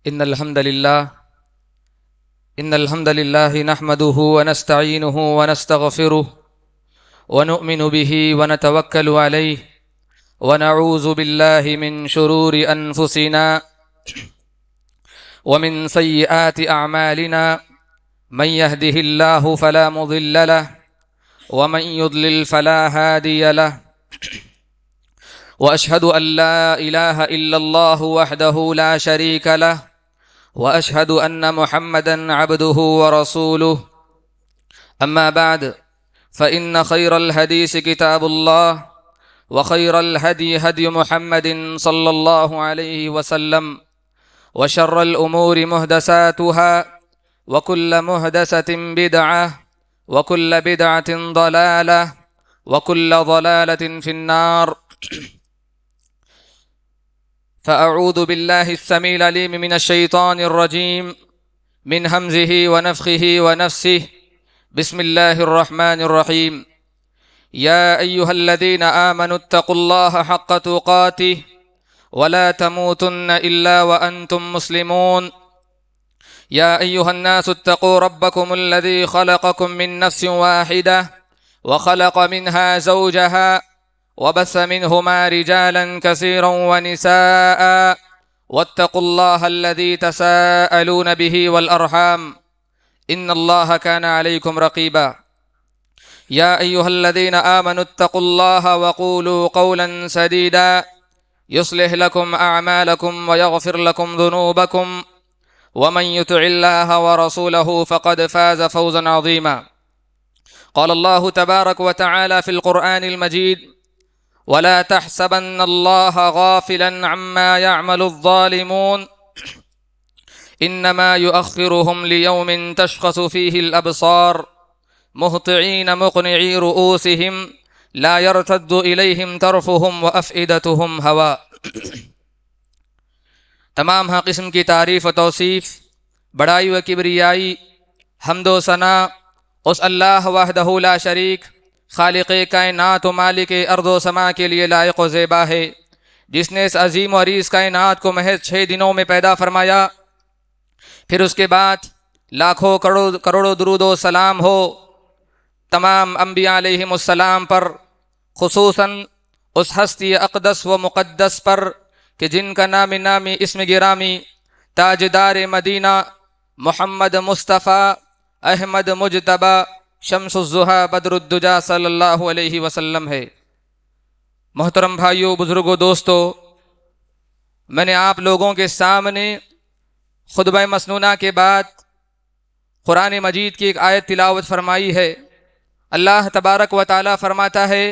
إن الحمد لله نحمده ونستعينه ونستغفره ونؤمن به ونتوكل عليه ونعوذ بالله من شرور أنفسنا ومن سيئات أعمالنا من يهده الله فلا مضل له ومن يضلل فلا هادي له وأشهد أن لا إله إلا الله وحده لا شريك له وأشهد أن محمدًا عبده ورسوله أما بعد فإن خير الحديث كتاب الله وخير الهدي هدي محمد صلى الله عليه وسلم وشر الأمور محدثاتها وكل محدثة بدعة وكل بدعة ضلالة وكل ضلالة في النار فأعوذ بالله السميع العليم من الشيطان الرجيم من همزه ونفخه ونفسه بسم الله الرحمن الرحيم يا أيها الذين آمنوا اتقوا الله حق تقاته ولا تموتن إلا وأنتم مسلمون يا أيها الناس اتقوا ربكم الذي خلقكم من نفس واحدة وخلق منها زوجها وبث منهما رجالا كثيرا ونساء واتقوا الله الذي تساءلون به والأرحام إن الله كان عليكم رقيبا يا أيها الذين آمنوا اتقوا الله وقولوا قولا سديدا يصلح لكم أعمالكم ويغفر لكم ذنوبكم ومن يطع الله ورسوله فقد فاز فوزا عظيما قال الله تبارك وتعالى في القرآن المجيد ولا تحسبن الله غافلا عما يعمل الظالمون إنما يؤخرهم ليوم تشخص فيه الأبصار مهطعين مقنعي رؤوسهم لا يرتد إليهم طرفهم وأفئدتهم هواء۔ تمام ہر قسم کی تعریف و توصیف، بڑائی و کبریائی، حمد و ثنا اس اللہ وحدہ لا شریک خالق کائنات و مالک ارض و سما کے لیے لائق و زیبا ہے، جس نے اس عظیم و عریض کائنات کو محض 6 دنوں میں پیدا فرمایا، پھر اس کے بعد لاکھوں کروڑوں درود و سلام ہو تمام انبیاء علیہم السلام پر، خصوصاً اس ہستی اقدس و مقدس پر کہ جن کا نامی اسم گرامی تاجدار مدینہ محمد مصطفیٰ احمد مجتبی شمس الضحیٰ بدر الدجا صلی اللہ علیہ وسلم ہے۔ محترم بھائیوں، بزرگوں، دوستو، میں نے آپ لوگوں کے سامنے خطبہ مسنونہ کے بعد قرآن مجید کی ایک آیت تلاوت فرمائی ہے۔ اللہ تبارک و تعالی فرماتا ہے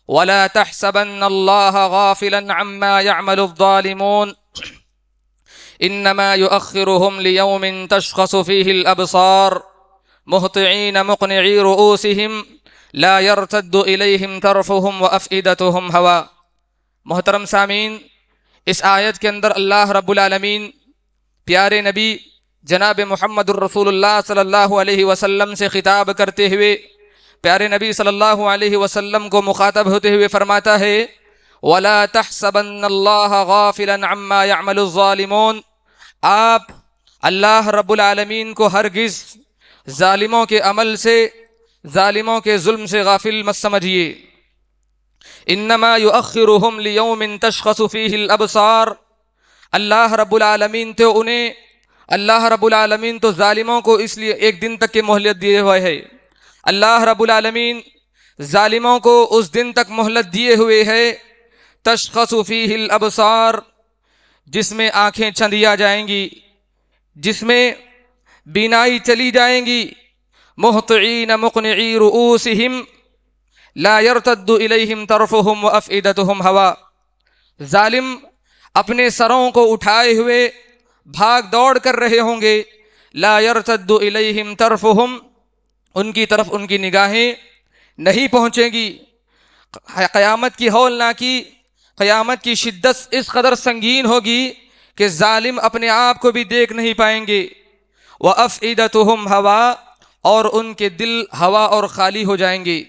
وَلَا تَحْسَبَنَّ اللَّهَ غَافِلًا عَمَّا يَعْمَلُ الظَّالِمُونَ إِنَّمَا يُؤَخِّرُهُمْ لِيَوْمٍ تَشْخَصُ فِيهِ الْأَبْصَارُ مهطعين مقنعي رؤوسهم لا يرتد إليهم طرفهم وأفئدتهم هواء۔ محترم سامعین، اس آیت کے اندر اللہ رب العالمین پیارے نبی جناب محمد الرسول اللہ صلی اللہ علیہ وسلم سے خطاب کرتے ہوئے، پیارے نبی صلی اللہ علیہ وسلم کو مخاطب ہوتے ہوئے فرماتا ہے وَلَا تَحْسَبَنَّ اللَّهَ غَافِلًا عَمَّا يَعْمَلُ الظَّالِمُونَ، آپ اللہ رب العالمین کو ہرگز ظالموں کے عمل سے، ظالموں کے ظلم سے غافل مت سمجھیے۔ انما یؤخرہم لیوم تشخص فیہ الابصار، اللہ رب العالمین تو ظالموں کو اس لیے ایک دن تک کی مہلت دیے ہوئے ہے۔ اللہ رب العالمین ظالموں کو اس دن تک مہلت دیے ہوئے ہے تشخص فیہ الابصار، جس میں آنکھیں چندیا جائیں گی، جس میں بینائی چلی جائیں گی، مہطعین مقنعی رؤوسہم لا یرتد الیہم طرفہم وافئدتہم ہوا، ظالم اپنے سروں کو اٹھائے ہوئے بھاگ دوڑ کر رہے ہوں گے، لا یرتد الیہم طرفہم، ان کی طرف ان کی نگاہیں نہیں پہنچیں گی۔ قیامت کی ہولناکی، قیامت کی شدت اس قدر سنگین ہوگی کہ ظالم اپنے آپ کو بھی دیکھ نہیں پائیں گے۔ وَأَفْئِدَتُهُمْ ہوا، اور ان کے دل ہوا اور خالی ہو جائیں گے،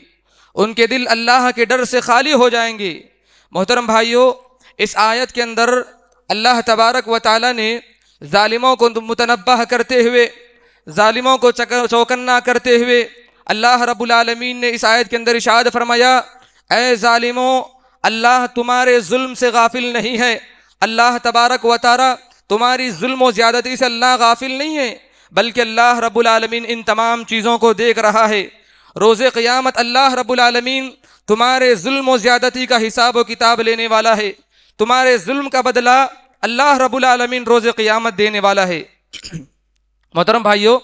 ان کے دل اللہ کے ڈر سے خالی ہو جائیں گے۔ محترم بھائیوں، اس آیت کے اندر اللہ تبارک و تعالی نے ظالموں کو متنبہ کرتے ہوئے، ظالموں کو چوکنا کرتے ہوئے اللہ رب العالمین نے اس آیت کے اندر ارشاد فرمایا، اے ظالموں، اللہ تمہارے ظلم سے غافل نہیں ہے۔ اللہ تبارک و تعالی تمہاری ظلم و زیادتی سے اللہ غافل نہیں ہے، بلکہ اللہ رب العالمین ان تمام چیزوں کو دیکھ رہا ہے۔ روز قیامت اللہ رب العالمین تمہارے ظلم و زیادتی کا حساب و کتاب لینے والا ہے۔ تمہارے ظلم کا بدلہ اللہ رب العالمین روز قیامت دینے والا ہے۔ محترم بھائیو،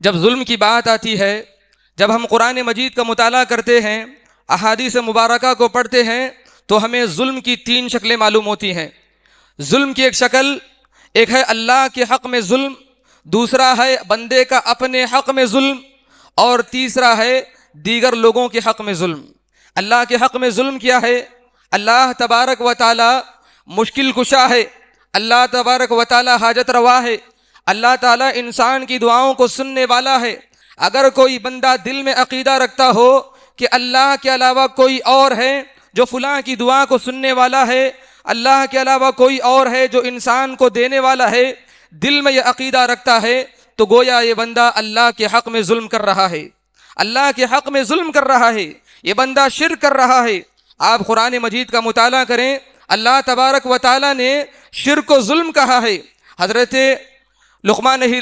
جب ظلم کی بات آتی ہے، جب ہم قرآن مجید کا مطالعہ کرتے ہیں، احادیث مبارکہ کو پڑھتے ہیں، تو ہمیں ظلم کی 3 شکلیں معلوم ہوتی ہیں۔ ظلم کی ایک شکل، ایک ہے اللہ کے حق میں ظلم، دوسرا ہے بندے کا اپنے حق میں ظلم، اور تیسرا ہے دیگر لوگوں کے حق میں ظلم۔ اللہ کے حق میں ظلم کیا ہے؟ اللہ تبارک و تعالی مشکل کشا ہے، اللہ تبارک و تعالی حاجت روا ہے، اللہ تعالیٰ انسان کی دعاؤں کو سننے والا ہے۔ اگر کوئی بندہ دل میں عقیدہ رکھتا ہو کہ اللہ کے علاوہ کوئی اور ہے جو فلاں کی دعا کو سننے والا ہے، اللہ کے علاوہ کوئی اور ہے جو انسان کو دینے والا ہے، دل میں یہ عقیدہ رکھتا ہے، تو گویا یہ بندہ اللہ کے حق میں ظلم کر رہا ہے، اللہ کے حق میں ظلم کر رہا ہے، یہ بندہ شرک کر رہا ہے۔ آپ قرآن مجید کا مطالعہ کریں، اللہ تبارک و تعالیٰ نے شرک کو ظلم کہا ہے۔ حضرت لقمان علیہ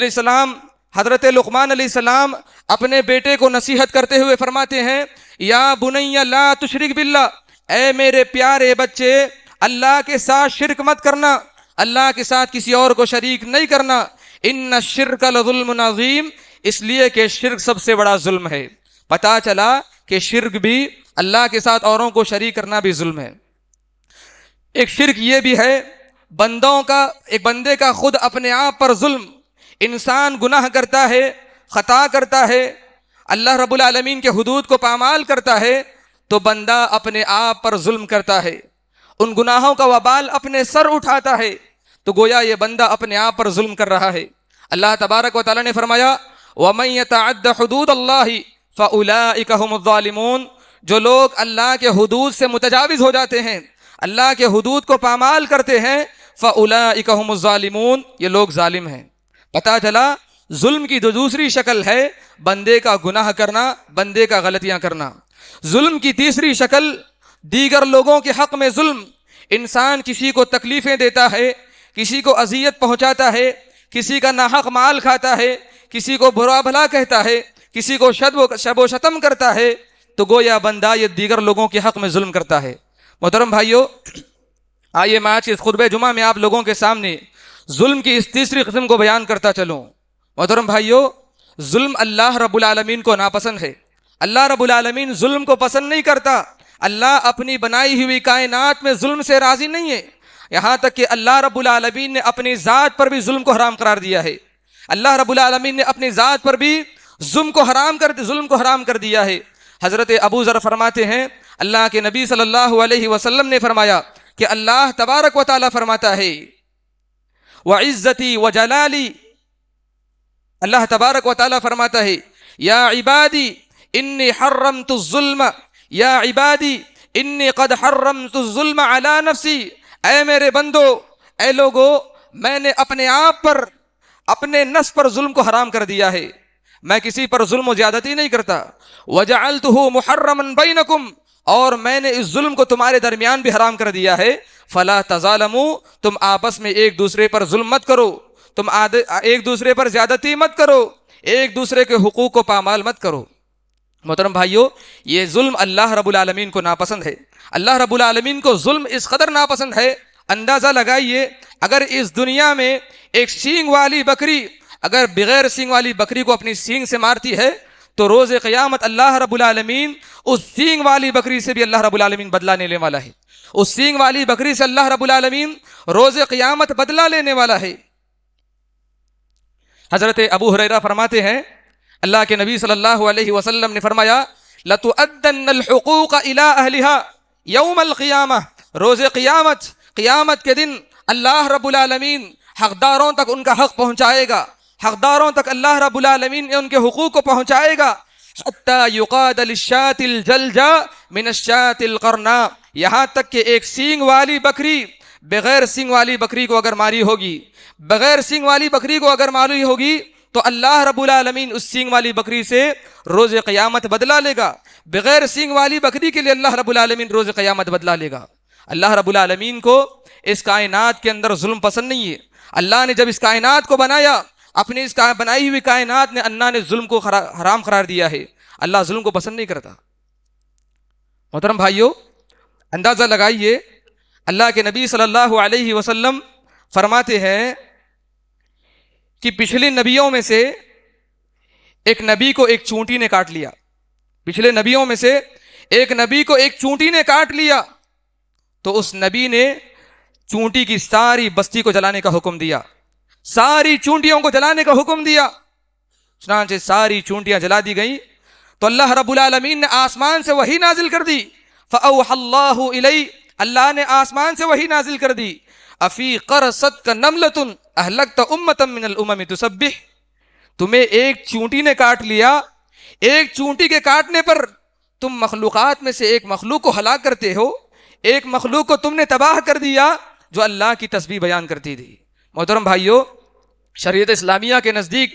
السلام اپنے بیٹے کو نصیحت کرتے ہوئے فرماتے ہیں، یا بنی لا تشرک باللہ، اے میرے پیارے بچے، اللہ کے ساتھ شرک مت کرنا، اللہ کے ساتھ کسی اور کو شریک نہیں کرنا، ان الشرک لظلم عظیم، اس لیے کہ شرک سب سے بڑا ظلم ہے۔ پتہ چلا کہ شرک بھی، اللہ کے ساتھ اوروں کو شریک کرنا بھی ظلم ہے۔ ایک شرک یہ بھی ہے ایک بندے کا خود اپنے آپ پر ظلم، انسان گناہ کرتا ہے، خطا کرتا ہے، اللہ رب العالمین کے حدود کو پامال کرتا ہے، تو بندہ اپنے آپ پر ظلم کرتا ہے، ان گناہوں کا وبال اپنے سر اٹھاتا ہے، تو گویا یہ بندہ اپنے آپ پر ظلم کر رہا ہے۔ اللہ تبارک و تعالیٰ نے فرمایا، وَمَن يَتَعَدَّ حُدُودَ اللَّهِ فَأُولَٰئِكَ هُمُ الظَّالِمُونَ، جو لوگ اللہ کے حدود سے متجاوز ہو جاتے ہیں، اللہ کے حدود کو پامال کرتے ہیں، فَأُولَٰئِكَ هُمُ الظَّالِمُونَ، یہ لوگ ظالم ہیں۔ پتہ چلا ظلم کی جو دوسری شکل ہے، بندے کا گناہ کرنا، بندے کا غلطیاں کرنا۔ ظلم کی تیسری شکل، دیگر لوگوں کے حق میں ظلم، انسان کسی کو تکلیفیں دیتا ہے، کسی کو اذیت پہنچاتا ہے، کسی کا ناحق مال کھاتا ہے، کسی کو برا بھلا کہتا ہے، کسی کو شب و شتم کرتا ہے، تو گویا بندہ یہ دیگر لوگوں کے حق میں ظلم کرتا ہے۔ محترم بھائیو، آئیے میں آج اس خطبہ جمعہ میں آپ لوگوں کے سامنے ظلم کی اس تیسری قسم کو بیان کرتا چلوں۔ محترم بھائیو، ظلم اللہ رب العالمین کو ناپسند ہے، اللہ رب العالمین ظلم کو پسند نہیں کرتا، اللہ اپنی بنائی ہوئی کائنات میں ظلم سے راضی نہیں ہے، یہاں تک کہ اللہ رب العالمین نے اپنی ذات پر بھی ظلم کو حرام قرار دیا ہے۔ اللہ رب العالمین نے اپنی ذات پر بھی ظلم کو حرام کر دیا ہے۔ حضرت ابو ذر فرماتے ہیں، اللہ کے نبی صلی اللہ علیہ وسلم نے فرمایا کہ اللہ تبارک و تعالیٰ فرماتا ہے، وعزتی وجلالی، اللہ تبارک و تعالیٰ فرماتا ہے، یا عبادی انی حرمت الظلم، یا عبادی انی قد حرمت الظلم علی نفسی، اے میرے بندو، اے لوگو، میں نے اپنے آپ پر، اپنے نفس پر ظلم کو حرام کر دیا ہے، میں کسی پر ظلم و زیادتی نہیں کرتا، وجعلتہ محرما بینکم، اور میں نے اس ظلم کو تمہارے درمیان بھی حرام کر دیا ہے، فلا تظالموا، تم آپس میں ایک دوسرے پر ظلم مت کرو، تم ایک دوسرے پر زیادتی مت کرو، ایک دوسرے کے حقوق کو پامال مت کرو۔ محترم بھائیو، یہ ظلم اللہ رب العالمین کو ناپسند ہے، اللہ رب العالمین کو ظلم اس قدر ناپسند ہے، اندازہ لگائیے، اگر اس دنیا میں ایک سینگ والی بکری اگر بغیر سینگ والی بکری کو اپنی سینگ سے مارتی ہے، تو روز قیامت اللہ رب العالمین اس سینگ والی بکری سے بھی اللہ رب العالمین بدلہ لینے والا ہے، اس سینگ والی بکری سے اللہ رب العالمین روز قیامت بدلہ لینے والا ہے۔ حضرت ابو ہریرہ فرماتے ہیں، اللہ کے نبی صلی اللہ علیہ وسلم نے فرمایا، لَتُؤَدَّنَّ الْحُقُوقَ إِلَىٰ أَهْلِهَا يَوْمَ الْقِيَامَةِ، روز قیامت کے دن اللہ رب العالمین حقداروں تک ان کا حق پہنچائے گا، حقداروں تک اللہ رب العالمین ان کے حقوق کو پہنچائے گا، حَتَّى يُقَادَ لِلشَّاةِ الْجَلْجَةِ مِنَ الشَّاةِ الْقَرْنَاءِ، یہاں تک کہ ایک سینگ والی بکری بغیر سینگ والی بکری کو اگر ماری ہوگی، بغیر سینگ والی بکری کو اگر ماری ہوگی تو اللہ رب العالمین اس سینگ والی بکری سے روز قیامت بدلہ لے گا. بغیر سینگ والی بکری کے لیے اللہ رب العالمین روز قیامت بدلہ لے گا. اللہ رب العالمین کو اس کائنات کے اندر ظلم پسند نہیں ہے. اللہ نے جب اس کائنات کو بنایا، اپنی اس بنائی ہوئی کائنات نے اللہ نے ظلم کو حرام قرار دیا ہے. اللہ ظلم کو پسند نہیں کرتا. محترم بھائیو، اندازہ لگائیے، اللہ کے نبی صلی اللہ علیہ وسلم فرماتے ہیں کہ پچھلے نبیوں میں سے ایک نبی کو ایک چونٹی نے کاٹ لیا. پچھلے نبیوں میں سے ایک نبی کو ایک چونٹی نے کاٹ لیا تو اس نبی نے چونٹی کی ساری بستی کو جلانے کا حکم دیا، ساری چونٹیوں کو جلانے کا حکم دیا. چنانچہ ساری چونٹیاں جلا دی گئیں تو اللہ رب العالمین نے آسمان سے وحی نازل کر دی. فَأَوْحَى اللَّهُ إِلَيْهِ، اللہ نے آسمان سے وحی نازل کر دی. أَفِي قَرَصَتْكَ نَمْلَةٌ أَهْلَكْتَ أُمَّةً مِّنَ الْأُمَمِ تُسَبِّحُ، تمہیں ایک چونٹی نے کاٹ لیا، ایک چونٹی کے کاٹنے پر تم مخلوقات میں سے ایک مخلوق کو ہلاک کرتے ہو، ایک مخلوق کو تم نے تباہ کر دیا جو اللہ کی تسبیح بیان کرتی تھی. محترم بھائیو، شریعت اسلامیہ کے نزدیک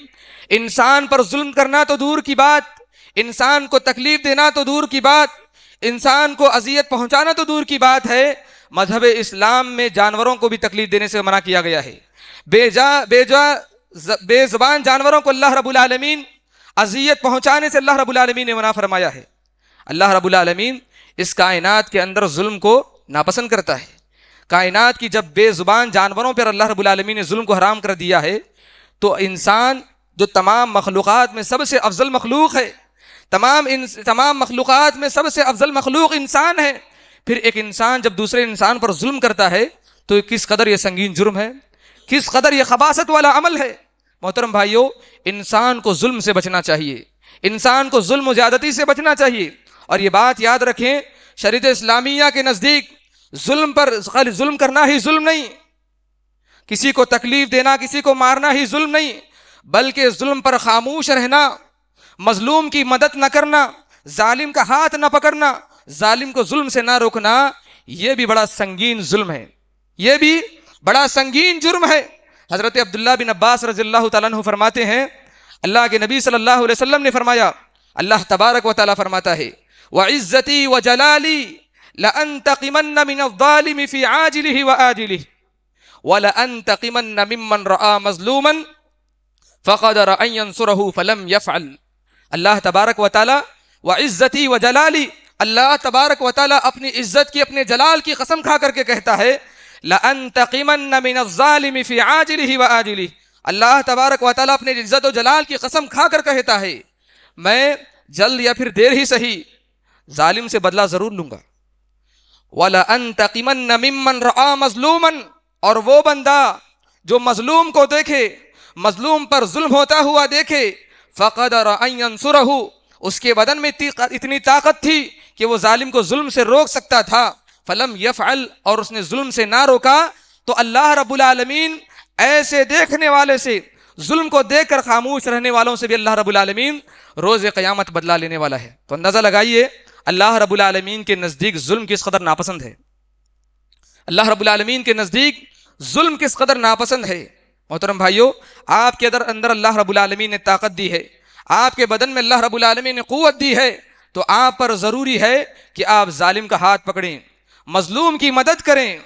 انسان پر ظلم کرنا تو دور کی بات، انسان کو تکلیف دینا تو دور کی بات، انسان کو اذیت پہنچانا تو دور کی بات ہے، مذہب اسلام میں جانوروں کو بھی تکلیف دینے سے منع کیا گیا ہے. بے زبان جانوروں کو اللہ رب العالمین اذیت پہنچانے سے اللہ رب العالمین نے منع فرمایا ہے. اللہ رب العالمین اس کائنات کے اندر ظلم کو ناپسند کرتا ہے. کائنات کی جب بے زبان جانوروں پر اللہ رب العالمین نے ظلم کو حرام کر دیا ہے تو انسان جو تمام مخلوقات میں سب سے افضل مخلوق ہے، تمام مخلوقات میں سب سے افضل مخلوق انسان ہے، پھر ایک انسان جب دوسرے انسان پر ظلم کرتا ہے تو کس قدر یہ سنگین جرم ہے، کس قدر یہ خباثت والا عمل ہے. محترم بھائیو، انسان کو ظلم سے بچنا چاہیے، انسان کو ظلم و زیادتی سے بچنا چاہیے. اور یہ بات یاد رکھیں، شریعت اسلامیہ کے نزدیک ظلم کرنا ہی ظلم نہیں، کسی کو تکلیف دینا، کسی کو مارنا ہی ظلم نہیں، بلکہ ظلم پر خاموش رہنا، مظلوم کی مدد نہ کرنا، ظالم کا ہاتھ نہ پکڑنا، ظالم کو ظلم سے نہ روکنا، یہ بھی بڑا سنگین ظلم ہے، یہ بھی بڑا سنگین جرم ہے. حضرت عبداللہ بن عباس رضی اللہ تعالیٰ عنہ فرماتے ہیں، اللہ کے نبی صلی اللہ علیہ وسلم نے فرمایا، اللہ تبارک و تعالیٰ فرماتا ہے، وَعِزَّتِي وَجَلَالِي لَأَنْتَقِمَنَّ مِنَ الظَّالِمِ فِي عَاجِلِهِ وَآجِلِهِ وَلَأَنْتَقِمَنَّ مِمَّنْ رَآ مَظْلُومًا فَقَدَرَ أَنْ يَنْصُرَهُ فَلَمْ يَفْعَلْ. اللہ تبارک و تعالیٰ وَعِزَّتِي وَجَلَالِي، اللہ تبارک و تعالیٰ اپنی عزت کی، اپنے جلال کی قسم کھا کر کے کہتا ہے، لَأَنْتَقِمَنَّ مِنَ الظَّالِمِ فِي عَاجِلِهِ وَآجِلِهِ، اللہ تبارک و تعالیٰ اپنے عزت و جلال کی قسم کھا کر کہتا ہے، میں جلد یا پھر دیر ہی صحیح ظالم سے بدلہ ضرور لوں گا. وَلَأَنْتَقِمَنَّ مِمَّنْ رَآ مَظْلُومًا، اور وہ بندہ جو مظلوم کو دیکھے، مظلوم پر ظلم ہوتا ہوا دیکھے، فَقَدَرَ أَنْ يَنْصُرَهُ، اس کے بدن میں اتنی طاقت تھی کہ وہ ظالم کو ظلم سے روک سکتا تھا، فَلَمْ يَفْعَلْ، اور اس نے ظلم سے نہ روکا، تو اللہ رب العالمین ایسے دیکھنے والے سے، ظلم کو دیکھ کر خاموش رہنے والوں سے بھی اللہ رب العالمین روز قیامت بدلہ لینے والا ہے. تو اندازہ لگائیے اللہ رب العالمین کے نزدیک ظلم کس قدر ناپسند ہے، اللہ رب العالمین کے نزدیک ظلم کس قدر ناپسند ہے. محترم بھائیو، آپ کے اندر اللہ رب العالمین نے طاقت دی ہے، آپ کے بدن میں اللہ رب العالمین نے قوت دی ہے، تو آپ پر ضروری ہے کہ آپ ظالم کا ہاتھ پکڑیں، مظلوم کی مدد کریں.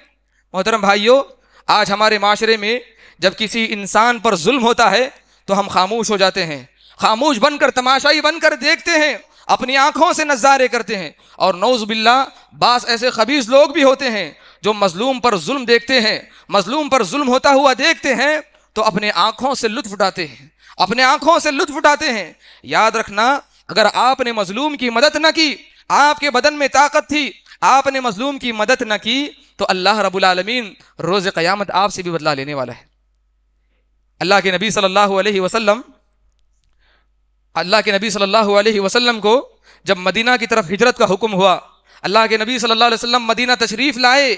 محترم بھائیو، آج ہمارے معاشرے میں جب کسی انسان پر ظلم ہوتا ہے تو ہم خاموش ہو جاتے ہیں، خاموش بن کر، تماشائی بن کر دیکھتے ہیں، اپنی آنکھوں سے نظارے کرتے ہیں. اور نعوذ باللہ بعض ایسے خبیث لوگ بھی ہوتے ہیں جو مظلوم پر ظلم دیکھتے ہیں، مظلوم پر ظلم ہوتا ہوا دیکھتے ہیں تو اپنے آنکھوں سے لطف اٹھاتے ہیں، اپنے آنکھوں سے لطف اٹھاتے ہیں. یاد رکھنا، اگر آپ نے مظلوم کی مدد نہ کی، آپ کے بدن میں طاقت تھی، آپ نے مظلوم کی مدد نہ کی، تو اللہ رب العالمین روز قیامت آپ سے بھی بدلہ لینے والا ہے. اللہ کے نبی صلی اللہ علیہ وسلم کو جب مدینہ کی طرف ہجرت کا حکم ہوا، اللہ کے نبی صلی اللہ علیہ وسلم مدینہ تشریف لائے،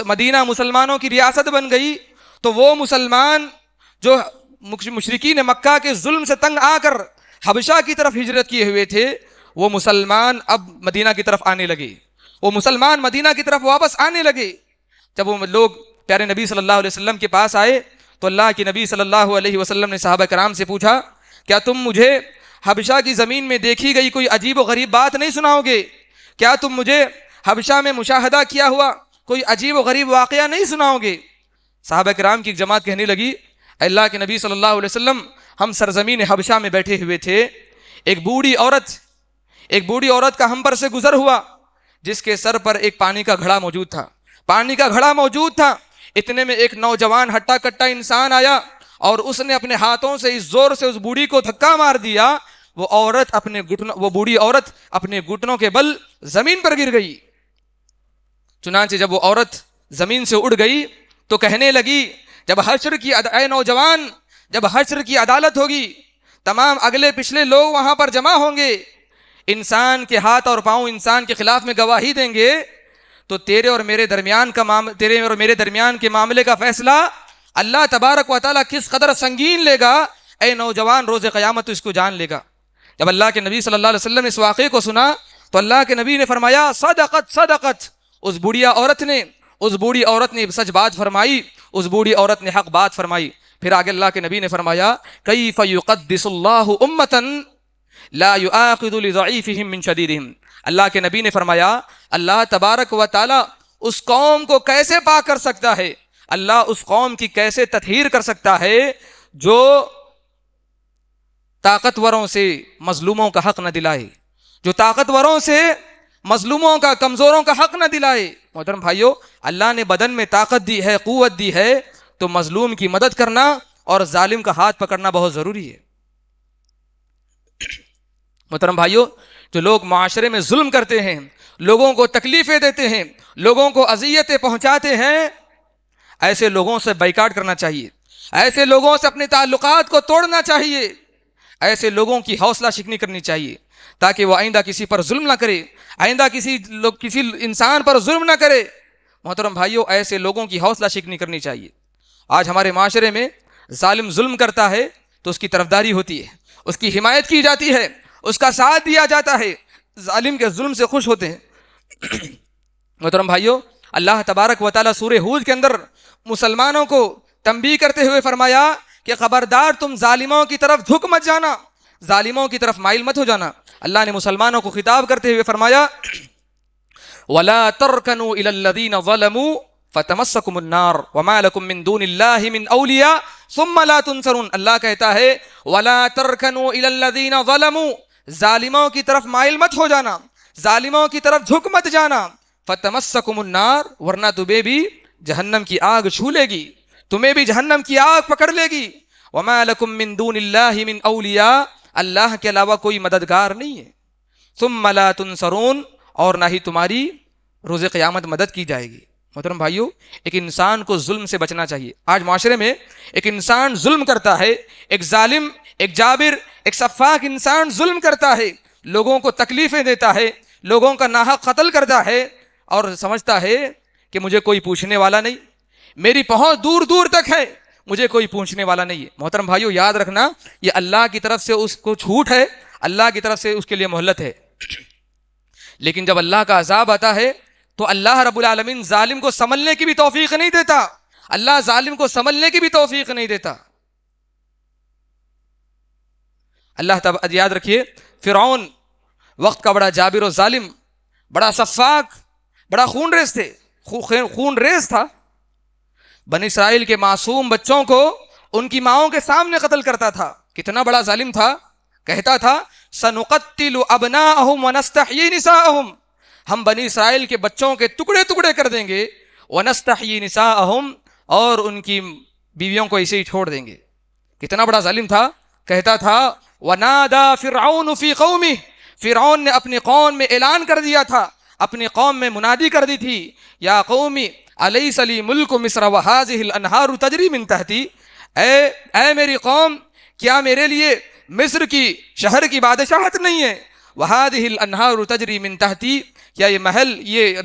مدینہ مسلمانوں کی ریاست بن گئی، تو وہ مسلمان جو مشرکین مکہ کے ظلم سے تنگ آ کر حبشہ کی طرف ہجرت کیے ہوئے تھے، وہ مسلمان اب مدینہ کی طرف آنے لگے، وہ مسلمان مدینہ کی طرف واپس آنے لگے. جب وہ لوگ پیارے نبی صلی اللہ علیہ وسلم کے پاس آئے تو اللہ کے نبی صلی اللہ علیہ وسلم نے صحابہ کرام سے پوچھا کیا تم مجھے حبشہ کی زمین میں دیکھی گئی کوئی عجیب و غریب بات نہیں سناؤ گے؟ کیا تم مجھے حبشہ میں مشاہدہ کیا ہوا کوئی عجیب و غریب واقعہ نہیں سناؤ گے؟ صحابہ کرام کی ایک جماعت کہنے لگی اے اللہ کے نبی صلی اللہ علیہ وسلم ہم سرزمین حبشہ میں بیٹھے ہوئے تھے، ایک بوڑھی عورت کا ہم پر سے گزر ہوا جس کے سر پر ایک پانی کا گھڑا موجود تھا۔ اتنے میں ایک نوجوان ہٹا کٹا انسان آیا اور اس نے اپنے ہاتھوں سے اس زور سے اس بوڑھی کو دھکا مار دیا، وہ بوڑھی عورت اپنے گھٹنوں کے بل زمین پر گر گئی۔ چنانچہ جب وہ عورت زمین سے اڑ گئی تو کہنے لگی اے نوجوان جب حشر کی عدالت ہوگی، تمام اگلے پچھلے لوگ وہاں پر جمع ہوں گے، انسان کے ہاتھ اور پاؤں انسان کے خلاف میں گواہی دیں گے، تو تیرے اور میرے درمیان کے معاملے کا فیصلہ اللہ تبارک و تعالیٰ کس قدر سنگین لے گا، اے نوجوان روز قیامت تو اس کو جان لے گا۔ جب اللہ کے نبی صلی اللہ علیہ وسلم نے اس واقعے کو سنا تو اللہ کے نبی نے فرمایا صدقت، اس بوڑھی عورت نے سچ بات فرمائی، اس بوڑھی عورت نے حق بات فرمائی۔ پھر آگے اللہ کے نبی نے فرمایا کیف یقدس اللہ امتا لا یؤاخذ لضعیفہم من شدیدہم، اللہ کے نبی نے فرمایا اللہ تبارک و تعالی اس قوم کو کیسے پاک کر سکتا ہے، اللہ اس قوم کی کیسے تطہیر کر سکتا ہے جو طاقتوروں سے مظلوموں کا حق نہ دلائے، جو طاقتوروں سے مظلوموں کا کمزوروں کا حق نہ دلائے۔ محترم بھائیو، اللہ نے بدن میں طاقت دی ہے، قوت دی ہے، تو مظلوم کی مدد کرنا اور ظالم کا ہاتھ پکڑنا بہت ضروری ہے۔ محترم بھائیو، جو لوگ معاشرے میں ظلم کرتے ہیں، لوگوں کو تکلیفیں دیتے ہیں، لوگوں کو اذیتیں پہنچاتے ہیں، ایسے لوگوں سے بائیکاٹ کرنا چاہیے، ایسے لوگوں سے اپنے تعلقات کو توڑنا چاہیے، ایسے لوگوں کی حوصلہ شکنی کرنی چاہیے تاکہ وہ آئندہ کسی پر ظلم نہ کرے، آئندہ کسی انسان پر ظلم نہ کرے۔ محترم بھائیو، ایسے لوگوں کی حوصلہ شکنی کرنی چاہیے۔ آج ہمارے معاشرے میں ظالم ظلم کرتا ہے تو اس کی طرفداری ہوتی ہے، اس کی حمایت کی جاتی ہے، اس کا ساتھ دیا جاتا ہے، ظالم کے ظلم سے خوش ہوتے ہیں۔ محترم بھائیو، اللہ تبارک و تعالیٰ سورہ ہود کے اندر مسلمانوں کو تنبیہ کرتے ہوئے فرمایا کہ خبردار تم ظالموں کی طرف جھک مت جانا، ظالموں کی طرف مائل مت ہو جانا۔ اللہ نے مسلمانوں کو خطاب کرتے ہوئے فرمایا وَلَا تَرْكَنُوا إِلَى الَّذِينَ ظَلَمُوا فَتَمَسَّكُمُ النَّارُ وَمَا لَكُم مِّن دُونِ اللَّهِ مِنْ أَوْلِيَاءَ ثُمَّ لَا تُنصَرُونَ۔ اللہ کہتا ہے وَلَا تَرْكَنُوا إِلَى الَّذِينَ ظَلَمُوا، ظالموں کی طرف مائل مت ہو جانا، ظالموں کی طرف جھک مت جانا، فَتَمَسَّكُمُ النَّارُ، ورنہ تمہیں بھی جہنم کی آگ چھو لے گی، تمہیں بھی جہنم کی آگ پکڑ لے گی۔ وَمَا لَكُم مِّن دُونِ اللَّهِ مِنْ أَوْلِيَاءَ، اللہ کے علاوہ کوئی مددگار نہیں ہے۔ ثُمَّ لَا تُنصَرُونَ، اور نہ ہی تمہاری روز قیامت مدد کی جائے گی۔ محترم بھائیو، ایک انسان کو ظلم سے بچنا چاہیے۔ آج معاشرے میں ایک انسان ظلم کرتا ہے، ایک ظالم، ایک جابر، ایک سفاک انسان ظلم کرتا ہے، لوگوں کو تکلیفیں دیتا ہے، لوگوں کا ناحق قتل کرتا ہے اور سمجھتا ہے کہ مجھے کوئی پوچھنے والا نہیں، میری پہنچ دور دور تک ہے، مجھے کوئی پوچھنے والا نہیں ہے۔ محترم بھائیو، یاد رکھنا یہ اللہ کی طرف سے اس کو چھوٹ ہے، اللہ کی طرف سے اس کے لیے مہلت ہے، لیکن جب اللہ کا عذاب آتا ہے تو اللہ رب العالمین ظالم کو سنبھلنے کی بھی توفیق نہیں دیتا، اللہ ظالم کو سنبھلنے کی بھی توفیق نہیں دیتا۔ یاد رکھیے، فرعون وقت کا بڑا جابر و ظالم، بڑا سفاک، بڑا خون ریز تھا، بنی اسرائیل کے معصوم بچوں کو ان کی ماؤں کے سامنے قتل کرتا تھا۔ کتنا بڑا ظالم تھا، کہتا تھا سَنُقَتِّلُ أَبْنَاءَهُمْ وَنَسْتَحْيِي نِسَاءَهُمْ، ہم بنی اسرائیل کے بچوں کے ٹکڑے ٹکڑے کر دیں گے، وَنَسْتَحْيِي نِسَاءَهُمْ، اور ان کی بیویوں کو ایسے ہی چھوڑ دیں گے۔ کتنا بڑا ظالم تھا، کہتا تھا وَنَادَى فِرْعَوْنُ فِي قَوْمِهِ، فرعون نے اپنی قوم میں اعلان کر دیا تھا، اپنی قوم میں منادی کر دی تھی، یا قومی أَلَيْسَ لِي مُلْكُ مِصْرَ وَهَٰذِهِ الْأَنْهَارُ تَجْرِي مِن تَحْتِي، اے میری قوم، کیا میرے لیے مصر کی شہر کی بادشاہت نہیں ہے؟ وَهَٰذِهِ الْأَنْهَارُ تَجْرِي مِن تَحْتِي، کیا یہ محل، یہ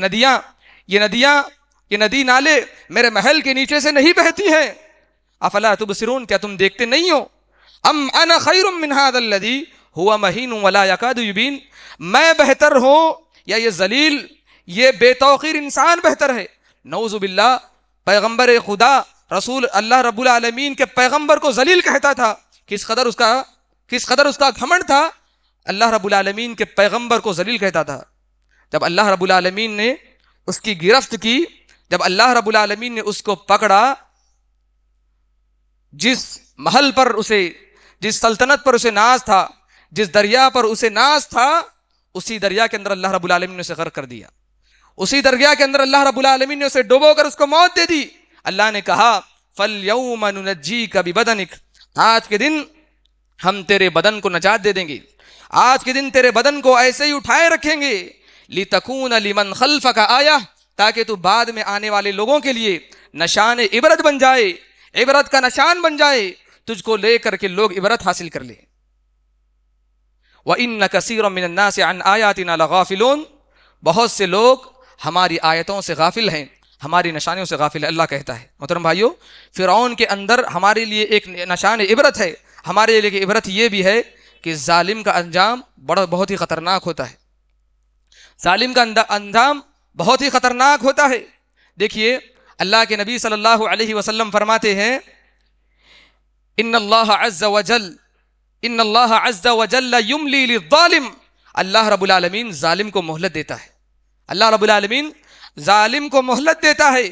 ندی نالے میرے محل کے نیچے سے نہیں بہتی ہیں؟ افلا تبصرون، کیا تم دیکھتے نہیں ہو؟ ام انا خیر من هذا الذي هو مهین ولا يكاد يبین، میں بہتر ہوں یا یہ ذلیل، یہ بے توقیر انسان بہتر ہے؟ نعوذ باللہ پیغمبر خدا رسول اللہ رب العالمین کے پیغمبر کو ذلیل کہتا تھا. کس قدر اس کا گھمنڈ تھا. اللہ رب العالمین کے پیغمبر کو ذلیل کہتا تھا. جب اللہ رب العالمین نے اس کی گرفت کی، جب اللہ رب العالمین نے اس کو پکڑا، جس محل پر اسے، جس سلطنت پر اسے ناز تھا، جس دریا پر اسے ناز تھا، اسی دریا کے اندر اللہ رب العالمین نے اسے غرق کر دیا. اسی دریا کے اندر اللہ رب العالمین نے اسے ڈبو کر اس کو موت دے دی. اللہ نے کہا فَالْيَوْمَ نُنَجِّيكَ بِبَدَنِكَ، آج کے دن ہم تیرے بدن کو نجات دے دیں گے، آج کے دن تیرے بدن کو ایسے ہی اٹھائے رکھیں گے، لِتَكُونَ لِمَنْ خَلْفَكَ آیَةً، تاکہ تو بعد میں آنے والے لوگوں کے لیے نشان عبرت بن جائے، عبرت کا نشان بن جائے، تجھ کو لے کر کے لوگ عبرت حاصل کر لیں. وَإِنَّ كَثِيرًا مِّنَ النَّاسِ عَنْ آيَاتِنَا لَغَافِلُونَ، بہت سے لوگ ہماری آیتوں سے غافل ہیں، ہماری نشانیوں سے غافل ہے. اللہ کہتا ہے محترم بھائیو، فرعون کے اندر ہمارے لیے ایک نشان عبرت ہے. ہمارے لیے عبرت یہ بھی ہے کہ ظالم کا انجام بہت ہی خطرناک ہوتا ہے. ظالم کا انجام بہت ہی خطرناک ہوتا ہے. دیکھیے اللہ کے نبی صلی اللہ علیہ وسلم فرماتے ہیں ان اللہ عز وجل یملی للظالم، اللہ رب العالمین ظالم کو مہلت دیتا ہے. اللہ رب العالمین ظالم کو مہلت دیتا ہے.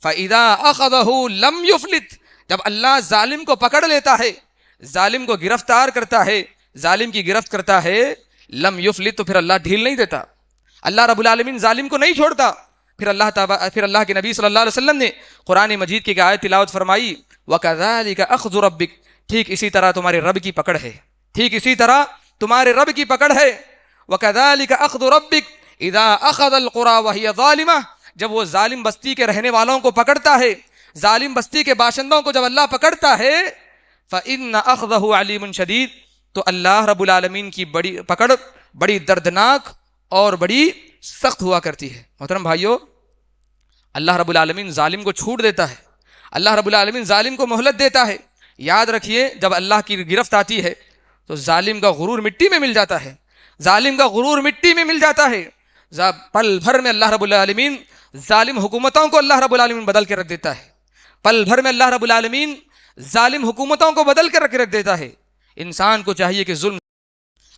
فَإِذَا أَخَذَهُ لَمْ يُفْلِتْ، جب اللہ ظالم کو پکڑ لیتا ہے، ظالم کو گرفتار کرتا ہے، ظالم کی گرفت کرتا ہے، لم یفلت، تو پھر اللہ ڈھیل نہیں دیتا. اللہ رب العالمین ظالم کو نہیں چھوڑتا. پھر اللہ کے نبی صلی اللہ علیہ وسلم نے قرآن مجید کی ایک آیت تلاوت فرمائی وَكَذَلِكَ أَخْذُ رَبِّكَ، ٹھیک اسی طرح تمہارے رب کی پکڑ ہے، ٹھیک اسی طرح تمہارے رب کی پکڑ ہے. وَكَذَلِكَ أَخْذُ رَبِّكَ إِذَا أَخَذَ الْقُرَى وَهِيَ ظَالِمَةٌ، جب وہ ظالم بستی کے رہنے والوں کو پکڑتا ہے، ظالم بستی کے باشندوں کو جب اللہ پکڑتا ہے، فَإِنَّ أَخْذَهُ عَلِيمٌ شَدِيدٌ، تو اللہ رب العالمین کی بڑی پکڑ بڑی دردناک اور بڑی سخت ہوا کرتی ہے. محترم بھائیو، اللہ رب العالمین ظالم کو چھوٹ دیتا ہے، اللہ رب العالمین ظالم کو مہلت دیتا ہے. یاد رکھیے جب اللہ کی گرفت آتی ہے تو ظالم کا غرور مٹی میں مل جاتا ہے، ظالم کا غرور مٹی میں مل جاتا ہے. پل بھر میں اللہ رب العالمین ظالم حکومتوں کو اللہ رب العالمین بدل کے رکھ دیتا ہے. پل بھر میں اللہ رب العالمین ظالم حکومتوں کو بدل کے رکھ دیتا ہے. انسان کو چاہیے کہ ظلم،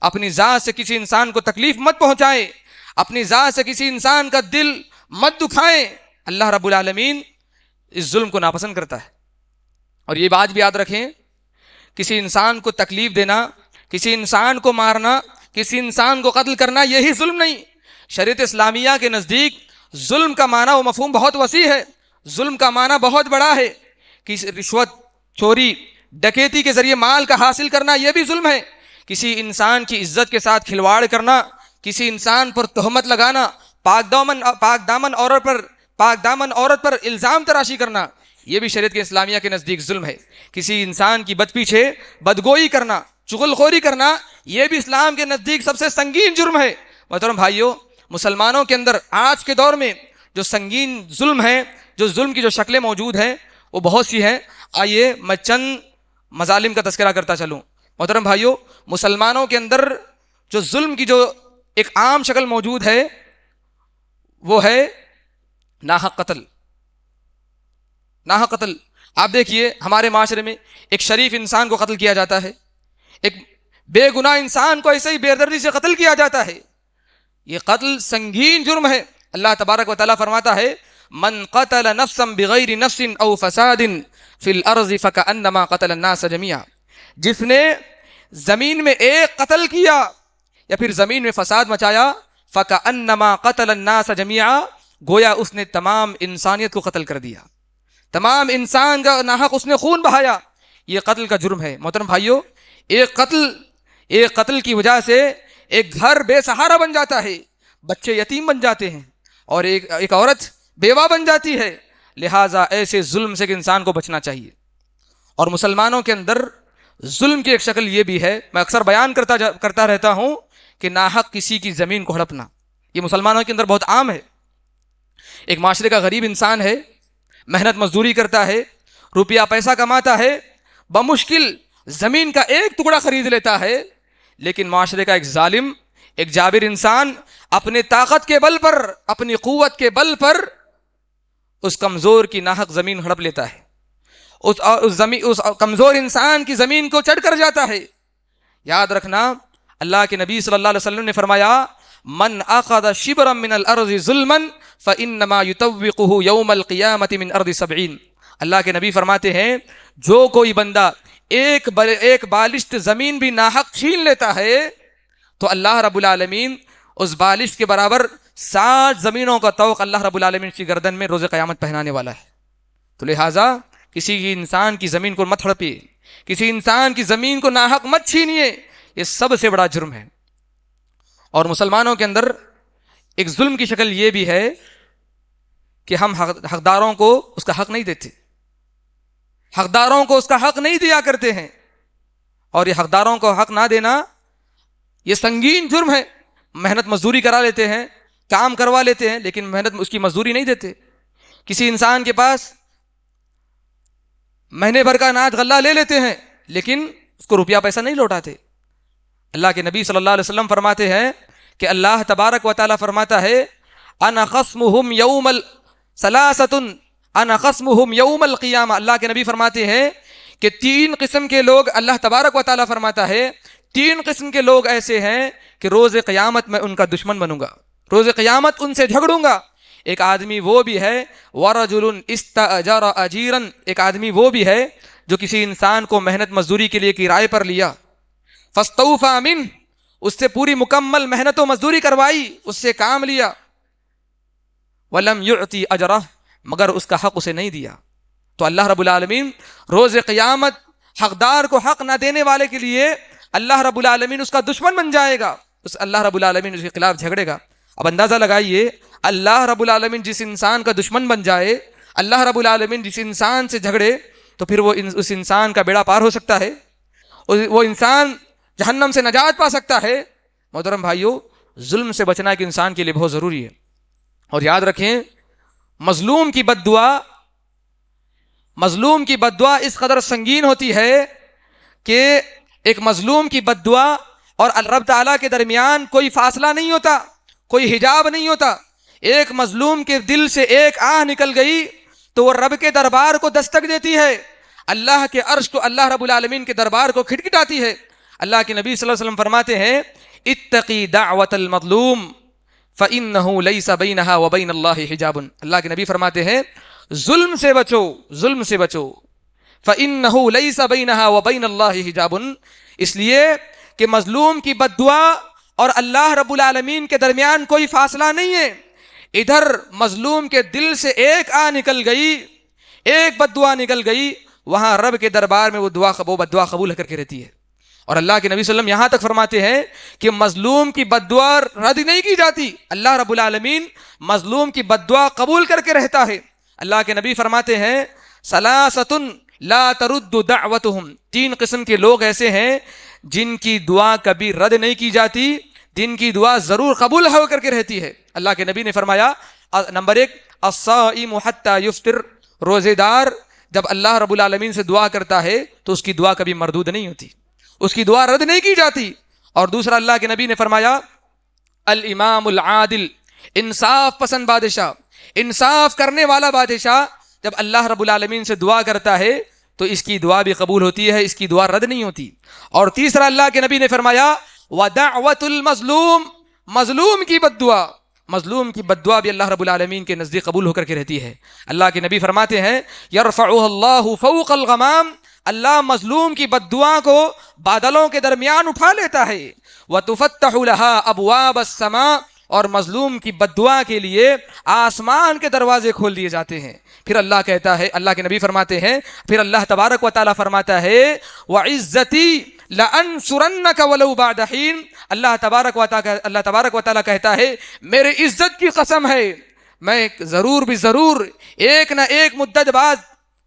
اپنی ذات سے کسی انسان کو تکلیف مت پہنچائیں، اپنی ذات سے کسی انسان کا دل مت دکھائیں. اللہ رب العالمین اس ظلم کو ناپسند کرتا ہے. اور یہ بات بھی یاد رکھیں، کسی انسان کو تکلیف دینا، کسی انسان کو مارنا، کسی انسان کو قتل کرنا، یہی ظلم نہیں. شریعت اسلامیہ کے نزدیک ظلم کا معنی و مفہوم بہت وسیع ہے، ظلم کا معنی بہت بڑا ہے. کسی رشوت، چوری، ڈکیتی کے ذریعے مال کا حاصل کرنا یہ بھی ظلم ہے. کسی انسان کی عزت کے ساتھ کھلواڑ کرنا، کسی انسان پر تہمت لگانا، پاک دامن عورت پر الزام تراشی کرنا، یہ بھی شریعت کے اسلامیہ کے نزدیک ظلم ہے. کسی انسان کی بد پیچھے بدگوئی کرنا، چغل خوری کرنا، یہ بھی اسلام کے نزدیک سب سے سنگین جرم ہے. محترم بھائیو، مسلمانوں کے اندر آج کے دور میں جو سنگین ظلم ہے، جو ظلم کی جو شکلیں موجود ہیں وہ بہت سی ہیں. آئیے میں چند مظالم کا تذکرہ کرتا چلوں. محترم بھائیو، مسلمانوں کے اندر جو ظلم کی جو ایک عام شکل موجود ہے وہ ہے ناحق قتل. ناحق قتل، آپ دیکھیے ہمارے معاشرے میں ایک شریف انسان کو قتل کیا جاتا ہے، ایک بے گناہ انسان کو ایسے ہی بے دردی سے قتل کیا جاتا ہے. یہ قتل سنگین جرم ہے. اللہ تبارک و تعالیٰ فرماتا ہے من قتل نفسا بغیر نفس او فساد فی الارض فکأنما قتل الناس جميعا، جس نے زمین میں ایک قتل کیا یا پھر زمین میں فساد مچایا، فکأنما قتل الناس جميعا، گویا اس نے تمام انسانیت کو قتل کر دیا، تمام انسان کا ناحق اس نے خون بہایا. یہ قتل کا جرم ہے. محترم بھائیو، ایک قتل کی وجہ سے ایک گھر بے سہارا بن جاتا ہے، بچے یتیم بن جاتے ہیں، اور ایک عورت بیوہ بن جاتی ہے. لہٰذا ایسے ظلم سے انسان کو بچنا چاہیے. اور مسلمانوں کے اندر ظلم کی ایک شکل یہ بھی ہے، میں اکثر بیان کرتا رہتا ہوں کہ ناحق کسی کی زمین کو ہڑپنا، یہ مسلمانوں کے اندر بہت عام ہے. ایک معاشرے کا غریب انسان ہے، محنت مزدوری کرتا ہے، روپیہ پیسہ کماتا ہے، بمشکل زمین کا ایک ٹکڑا خرید لیتا ہے، لیکن معاشرے کا ایک ظالم، ایک جابر انسان اپنے طاقت کے بل پر، اپنی قوت کے بل پر اس کمزور کی ناحق زمین ہڑپ لیتا ہے، اس کمزور انسان کی زمین کو چڑھ کر جاتا ہے۔ یاد رکھنا، اللہ کے نبی صلی اللہ علیہ وسلم نے فرمایا من اخذ شبرا من الارض ظلما فانما يطوقه يوم القيامه من ارض 70۔ اللہ کے نبی فرماتے ہیں جو کوئی بندہ ایک بالشت زمین بھی ناحق چھین لیتا ہے تو اللہ رب العالمین اس بالشت کے برابر 60 زمینوں کا طوق اللہ رب العالمین کی گردن میں روز قیامت پہنانے والا ہے۔ تو لہٰذا کسی انسان کی زمین کو مت ہڑپیے، کسی انسان کی زمین کو ناحق مت چھینیے، یہ سب سے بڑا جرم ہے۔ اور مسلمانوں کے اندر ایک ظلم کی شکل یہ بھی ہے کہ ہم حقداروں کو اس کا حق نہیں دیتے، حقداروں کو اس کا حق نہیں دیا کرتے ہیں، اور یہ حقداروں کو حق نہ دینا یہ سنگین جرم ہے۔ محنت مزدوری کرا لیتے ہیں، کام کروا لیتے ہیں، لیکن محنت اس کی مزدوری نہیں دیتے۔ کسی انسان کے پاس مہینے بھر کا اناج غلہ لے لیتے ہیں، لیکن اس کو روپیہ پیسہ نہیں لوٹاتے۔ اللہ کے نبی صلی اللہ علیہ وسلم فرماتے ہیں کہ اللہ تبارک و تعالیٰ فرماتا ہے انا خصمہم یوم انا خصمہم یوم القیامہ۔ اللہ کے نبی فرماتے ہیں کہ 3 قسم کے لوگ، اللہ تبارک و تعالیٰ فرماتا ہے 3 قسم کے لوگ ایسے ہیں کہ روز قیامت میں ان کا دشمن بنوں گا، روز قیامت ان سے جھگڑوں گا۔ ایک آدمی وہ بھی ہے وَرَجُلٌ اسْتَأْجَرَ أَجِيرًا، ایک آدمی وہ بھی ہے جو کسی انسان کو محنت مزدوری کے لیے کرائے پر لیا، فَاسْتَوْفَىٰ مِنْهُ، اس سے پوری مکمل محنت و مزدوری کروائی، اس سے کام لیا، وَلَمْ يُعْتِ أَجْرَهُ، مگر اس کا حق اسے نہیں دیا۔ تو اللہ رب العالمین روز قیامت حقدار کو حق نہ دینے والے کے لیے اللہ رب العالمین اس کا دشمن بن جائے گا، اس اللہ رب العالمین اس کے خلاف جھگڑے گا۔ اب اندازہ لگائیے، اللہ رب العالمین جس انسان کا دشمن بن جائے، اللہ رب العالمین جس انسان سے جھگڑے، تو پھر وہ اس انسان کا بیڑا پار ہو سکتا ہے، وہ انسان جہنم سے نجات پا سکتا ہے۔ محترم بھائیوں، ظلم سے بچنا ایک انسان کے لیے بہت ضروری ہے۔ اور یاد رکھیں، مظلوم کی بد دعا اس قدر سنگین ہوتی ہے کہ ایک مظلوم کی بد دعا اور رب تعالیٰ کے درمیان کوئی فاصلہ نہیں ہوتا، کوئی حجاب نہیں ہوتا۔ ایک مظلوم کے دل سے ایک آہ نکل گئی تو وہ رب کے دربار کو دستک دیتی ہے، اللہ کے عرش کو، اللہ رب العالمین کے دربار کو کھٹکھٹاتی ہے۔ اللہ کے نبی صلی اللہ علیہ وسلم فرماتے ہیں اتقی دعوت المظلوم فإنه ليس بينها وبين الله حجاب۔ اللہ کے نبی فرماتے ہیں ظلم سے بچو، ظلم سے بچو، فإنه ليس بينها وبين الله حجاب، اس لیے کہ مظلوم کی بد دعا اور اللہ رب العالمین کے درمیان کوئی فاصلہ نہیں ہے۔ ادھر مظلوم کے دل سے ایک آہ نکل گئی، ایک بد دعا نکل گئی، وہاں رب کے دربار میں وہ بد دعا قبول کر کے رہتی ہے۔ اور اللہ کے نبی صلی اللہ علیہ وسلم یہاں تک فرماتے ہیں کہ مظلوم کی بد دعا رد نہیں کی جاتی، اللہ رب العالمین مظلوم کی بد دعا قبول کر کے رہتا ہے۔ اللہ کے نبی فرماتے ہیں ثلاثۃ لا ترد دعوتهم، 3 قسم کے لوگ ایسے ہیں جن کی دعا کبھی رد نہیں کی جاتی، جن کی دعا ضرور قبول ہو کر کے رہتی ہے۔ اللہ کے نبی نے فرمایا نمبر 1 الصائم حتی یفطر، روزے دار جب اللہ رب العالمین سے دعا کرتا ہے تو اس کی دعا کبھی مردود نہیں ہوتی، اس کی دعا رد نہیں کی جاتی۔ اور دوسرا اللہ کے نبی نے فرمایا الامام العادل، انصاف پسند بادشاہ، انصاف کرنے والا بادشاہ جب اللہ رب العالمین سے دعا کرتا ہے تو اس کی دعا بھی قبول ہوتی ہے، اس کی دعا رد نہیں ہوتی۔ اور تیسرا اللہ کے نبی نے فرمایا ودعوت المظلوم، مظلوم کی بد دعا، مظلوم کی بد دعا بھی اللہ رب العالمین کے نزدیک قبول ہو کر کے رہتی ہے۔ اللہ کے نبی فرماتے ہیں یرفعها اللہ فوق الغمام، اللہ مظلوم کی بد دعا کو بادلوں کے درمیان اٹھا لیتا ہے۔ وتفتح لها ابواب السماء، اور مظلوم کی بد دعا کے لیے آسمان کے دروازے کھول دیے جاتے ہیں۔ پھر اللہ کہتا ہے، اللہ کے نبی فرماتے ہیں، پھر اللہ تبارک و تعالیٰ فرماتا ہے وعزتی لانصرنک ولو بعد حین، اللہ تبارک و تعالیٰ کہتا ہے میرے عزت کی قسم ہے، میں ضرور بھی ضرور ایک نہ ایک مدت بعد،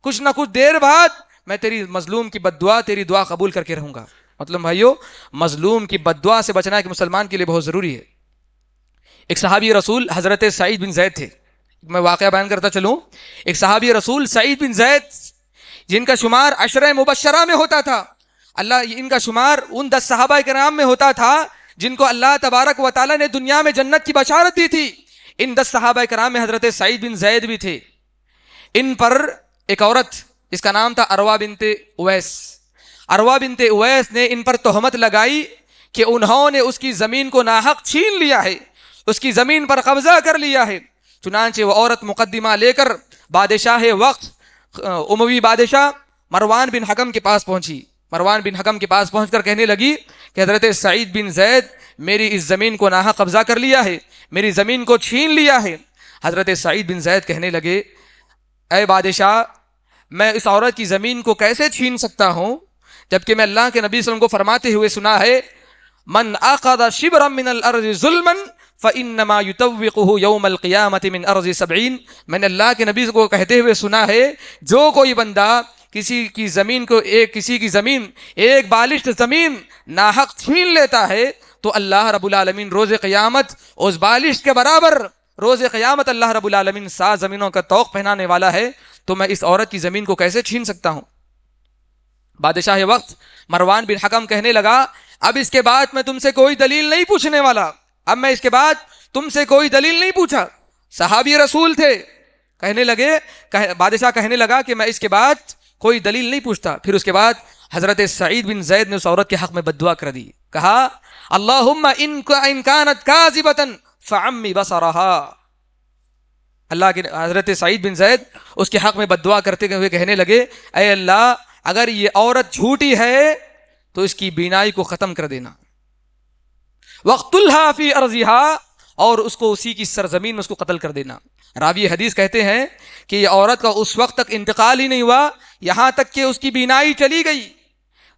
کچھ نہ کچھ دیر بعد میں تیری مظلوم کی بد دعا، تیری دعا قبول کر کے رہوں گا۔ مطلب بھائیو، مظلوم کی بد دعا سے بچنا ایک مسلمان کے لیے بہت ضروری ہے۔ ایک صحابی رسول حضرت سعید بن زید تھے، میں واقعہ بیان کرتا چلوں۔ ایک صحابی رسول سعید بن زید جن کا شمار عشرہ مبشرہ میں ہوتا تھا، ان کا شمار ان 10 صحابہ کرام میں ہوتا تھا جن کو اللہ تبارک و تعالیٰ نے دنیا میں جنت کی بشارت دی تھی۔ ان 10 صحابہ کرام میں حضرت سعید بن زید بھی تھے۔ ان پر ایک عورت، اس کا نام تھا عروہ بنت اویس، عروہ بنت اویس نے ان پر تہمت لگائی کہ انہوں نے اس کی زمین کو ناحق چھین لیا ہے، اس کی زمین پر قبضہ کر لیا ہے۔ چنانچہ وہ عورت مقدمہ لے کر بادشاہ وقت اموی بادشاہ مروان بن حکم کے پاس پہنچی۔ مروان بن حکم کے پاس پہنچ کر کہنے لگی کہ حضرت سعید بن زید میری اس زمین کو ناحق قبضہ کر لیا ہے، میری زمین کو چھین لیا ہے۔ حضرت سعید بن زید کہنے لگے اے بادشاہ، میں اس عورت کی زمین کو کیسے چھین سکتا ہوں جبکہ میں اللہ کے نبی صلی اللہ علیہ وسلم کو فرماتے ہوئے سنا ہے من اخذ شبرا من الارض ظلما فانما يطوقه يوم القيامه من ارض 70۔ میں نے اللہ کے نبی کو کہتے ہوئے سنا ہے جو کوئی بندہ کسی کی زمین ایک بالشت زمین ناحق چھین لیتا ہے تو اللہ رب العالمین روز قیامت اس بالشت کے برابر روز قیامت اللہ رب العالمین 7 زمینوں کا طوق پہنانے والا ہے، تو میں اس عورت کی زمین کو کیسے چھین سکتا ہوں؟ بادشاہ وقت مروان بن حکم کہنے لگا اب اس کے بعد میں تم سے کوئی دلیل نہیں پوچھنے والا، اب میں اس کے بعد تم سے کوئی دلیل نہیں پوچھا۔ صحابی رسول تھے، کہنے لگے بادشاہ کہنے لگا کہ میں اس کے بعد کوئی دلیل نہیں پوچھتا۔ پھر اس کے بعد حضرت سعید بن زید نے اس عورت کے حق میں بددعا کر دی، کہا اللہم ان کانت کاذبۃ فعمی بصرها۔ اللہ کے حضرت سعید بن زید اس کے حق میں بددعا کرتے ہوئے کہنے لگے اے اللہ اگر یہ عورت جھوٹی ہے تو اس کی بینائی کو ختم کر دینا، وقتلها فی ارضها، اور اس کو اسی کی سرزمین میں اس کو قتل کر دینا۔ راوی حدیث کہتے ہیں کہ یہ عورت کا اس وقت تک انتقال ہی نہیں ہوا یہاں تک کہ اس کی بینائی چلی گئی،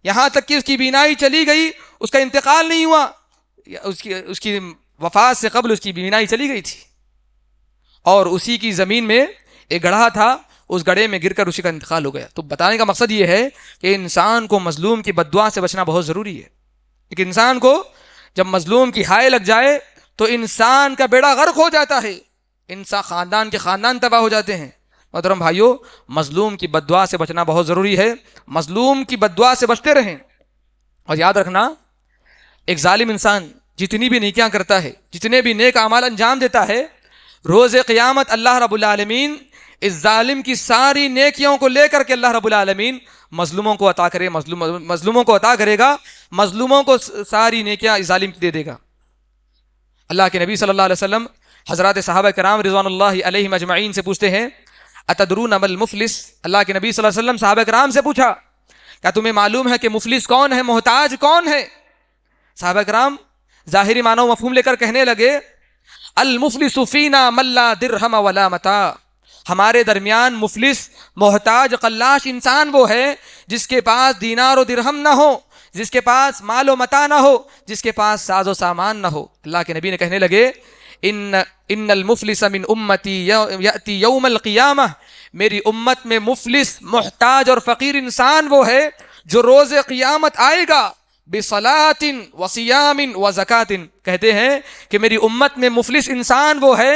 یہاں تک کہ اس کی بینائی چلی گئی، اس کا انتقال نہیں ہوا، اس کی وفات سے قبل اس کی بینائی چلی گئی تھی، اور اسی کی زمین میں ایک گڑھا تھا، اس گڑھے میں گر کر اسی کا انتقال ہو گیا۔ تو بتانے کا مقصد یہ ہے کہ انسان کو مظلوم کی بددعا سے بچنا بہت ضروری ہے۔ ایک انسان کو جب مظلوم کی ہائے لگ جائے تو انسان کا بیڑا غرق ہو جاتا ہے، انسان خاندان تباہ ہو جاتے ہیں۔ محترم بھائیو، مظلوم کی بددعا سے بچنا بہت ضروری ہے، مظلوم کی بددعا سے بچتے رہیں۔ اور یاد رکھنا ایک ظالم انسان جتنی بھی نیکیاں کرتا ہے، جتنے بھی نیک اعمال انجام دیتا ہے، روز قیامت اللہ رب العالمین اس ظالم کی ساری نیکیوں کو لے کر کے اللہ رب العالمین مظلوموں کو عطا کرے گا، مظلوموں کو ساری نیکیاں اس ظالم کی دے دے گا۔ اللہ کے نبی صلی اللہ علیہ وسلم حضرات صحابہ کرام رضوان اللہ علیہم اجمعین سے پوچھتے ہیں اتدرون ما المفلس، اللہ کے نبی صلی اللہ علیہ وسلم صحابہ کرام سے پوچھا کیا تمہیں معلوم ہے کہ مفلس کون ہے، محتاج کون ہے؟ صحابہ کرام ظاہری معنی و مفہوم لے کر کہنے لگے المفلس فینا من لا درہم ولا متاع، ہمارے درمیان مفلس محتاج قلاش انسان وہ ہے جس کے پاس دینار و درہم نہ ہو، جس کے پاس مال و متاع نہ ہو، جس کے پاس ساز و سامان نہ ہو۔ اللہ کے نبی نے کہنے لگے ان المفلس من امتی یأتی یوم القیامہ، میری امت میں مفلس محتاج اور فقیر انسان وہ ہے جو روز قیامت آئے گا بصلاۃ وصیام وزکات، کہتے ہیں کہ میری امت میں مفلس انسان وہ ہے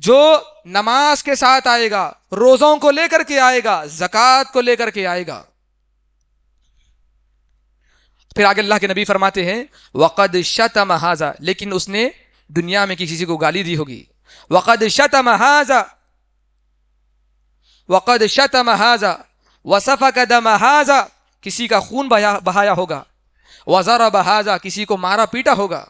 جو نماز کے ساتھ آئے گا، روزوں کو لے کر کے آئے گا، زکوٰۃ کو لے کر کے آئے گا۔ پھر آگے اللہ کے نبی فرماتے ہیں وقد شتم ھذا، لیکن اس نے دنیا میں کسی کو گالی دی ہوگی، وقد شتم ھذا وسفک دم ھذا، کسی کا خون بہایا ہوگا، وضرب ھذا، کسی کو مارا پیٹا ہوگا۔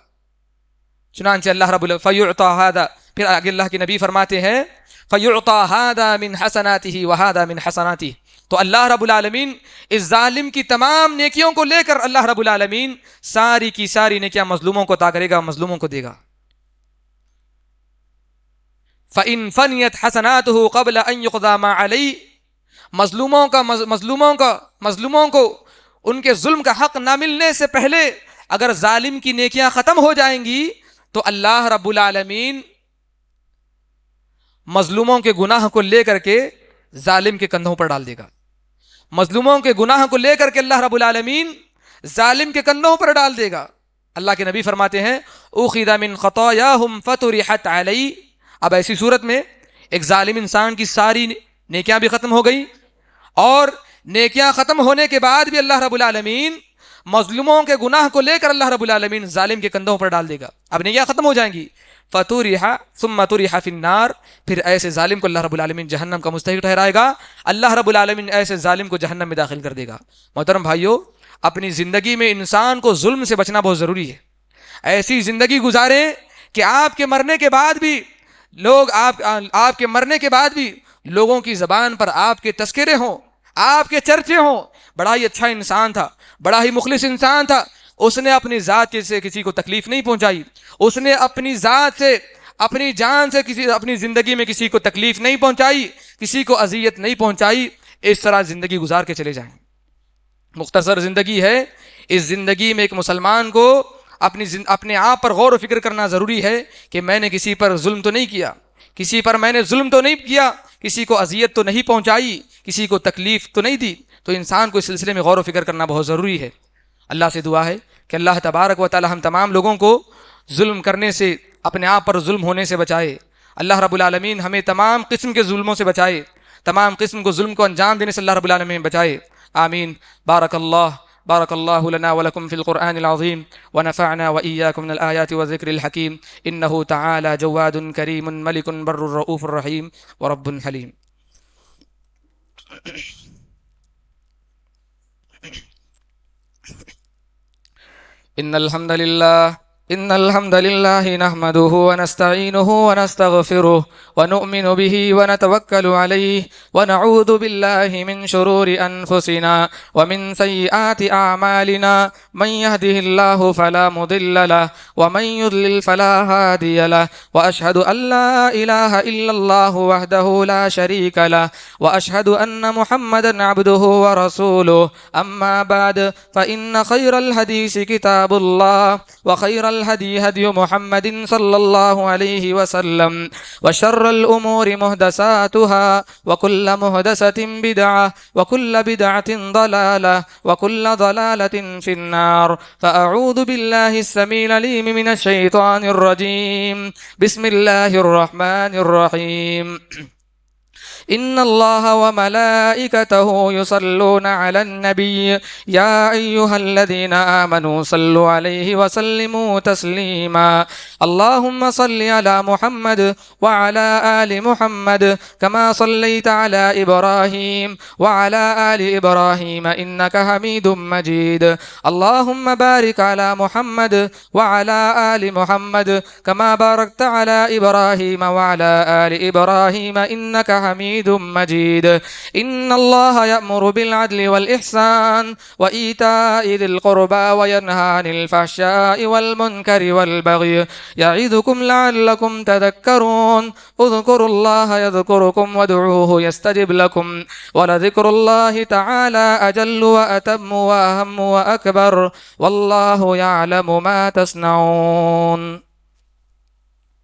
چنانچہ اللہ رب فیعطی ھذا، پھر آگے اللہ کے نبی فرماتے ہیں فیعطی ھذا من حسناتہ وھذا من حسناتہ، تو اللہ رب العالمین اس ظالم کی تمام نیکیوں کو لے کر اللہ رب العالمین ساری کی ساری نیکیاں مظلوموں کو عطا کرے گا، مظلوموں کو دے گا۔ فَإِن فَنِيَتْ حَسَنَاتُهُ قَبْلَ أَن يُقْضَى مَا عَلَيْهِ، مظلوموں کو ان کے ظلم کا حق نہ ملنے سے پہلے اگر ظالم کی نیکیاں ختم ہو جائیں گی تو اللہ رب العالمین مظلوموں کے گناہ کو لے کر کے ظالم کے کندھوں پر ڈال دے گا، مظلوموں کے گناہ کو لے کر کے اللہ رب العالمین ظالم کے کندھوں پر ڈال دے گا۔ اللہ کے نبی فرماتے ہیں اُخِذَ مِن خَطَايَاهُمْ فَطُرِحَتْ عَلَيْهِ، اب ایسی صورت میں ایک ظالم انسان کی ساری نیکیاں بھی ختم ہو گئی، اور نیکیاں ختم ہونے کے بعد بھی اللہ رب العالمین مظلوموں کے گناہ کو لے کر اللہ رب العالمین ظالم کے کندھوں پر ڈال دے گا۔ اب نیکیاں ختم ہو جائیں گی، فطرح ثم طرح فی النار، پھر ایسے ظالم کو اللہ رب العالمین جہنم کا مستحق ٹھہرائے گا، اللہ رب العالمین ایسے ظالم کو جہنم میں داخل کر دے گا۔ محترم بھائیو، اپنی زندگی میں انسان کو ظلم سے بچنا بہت ضروری ہے۔ ایسی زندگی گزاریں کہ آپ کے مرنے کے بعد بھی لوگ آپ کے مرنے کے بعد بھی لوگوں کی زبان پر آپ کے تذکرے ہوں، آپ کے چرچے ہوں، بڑا ہی اچھا انسان تھا، بڑا ہی مخلص انسان تھا، اس نے اپنی ذات سے کسی کو تکلیف نہیں پہنچائی، اس نے اپنی ذات سے، اپنی جان سے اپنی زندگی میں کسی کو تکلیف نہیں پہنچائی، کسی کو اذیت نہیں پہنچائی۔ اس طرح زندگی گزار کے چلے جائیں۔ مختصر زندگی ہے، اس زندگی میں ایک مسلمان کو اپنے آپ پر غور و فکر کرنا ضروری ہے کہ میں نے کسی پر ظلم تو نہیں کیا، کسی پر میں نے ظلم تو نہیں کیا، کسی کو اذیت تو نہیں پہنچائی، کسی کو تکلیف تو نہیں دی۔ تو انسان کو اس سلسلے میں غور و فکر کرنا بہت ضروری ہے۔ اللہ سے دعا ہے کہ اللہ تبارک و تعالی ہم تمام لوگوں کو ظلم کرنے سے، اپنے آپ پر ظلم ہونے سے بچائے۔ اللہ رب العالمین ہمیں تمام قسم کے ظلموں سے بچائے، تمام قسم کو ظلم کو انجام دینے سے اللہ رب العالمین بچائے، آمین۔ بارك الله لنا ولكم في القرآن العظيم، ونفعنا وإياكم من الآيات والذكر الحكيم، إنه تعالى جواد كريم ملك بر رؤوف رحيم ورب حليم۔ إن الحمد لله نحمده ونستعينه ونستغفره ونؤمن به ونتوكل عليه ونعوذ بالله من شرور أنفسنا ومن سيئات أعمالنا، من يهده الله فلا مضل له ومن يضلل فلا هادي له، وأشهد أن لا إله إلا الله وحده لا شريك له، وأشهد أن محمدا عبده ورسوله، أما بعد فإن خير الحديث كتاب الله، وخير الهدي هدي محمد صلى الله عليه وسلم، وشر الأمور محدثاتها، وكل محدثة بدعة، وكل بدعة ضلالة، وكل ضلالة في النار۔ فأعوذ بالله السميع العليم من الشيطان الرجيم، بسم الله الرحمن الرحيم۔ إن الله وملائكته يصلون على النبي، يا أيها الذين آمنوا صلوا عليه وسلموا تسليما، اللهم صل على محمد وعلى آل محمد كما صليت على إبراهيم وعلى آل إبراهيم إنك حميد مجيد، اللهم بارك على محمد وعلى آل محمد كما باركت على إبراهيم وعلى آل إبراهيم إنك حميد مجيد۔ إن الله يأمر بالعدل والإحسان وإيتاء ذي القربى وينهى عن الفحشاء والمنكر والبغي، يعظكم لعلكم تذكرون، اذكروا الله يذكركم وادعوه يستجب لكم، ولذكر الله تعالى أجل وأتم وأهم وأكبر، والله يعلم ما تصنعون۔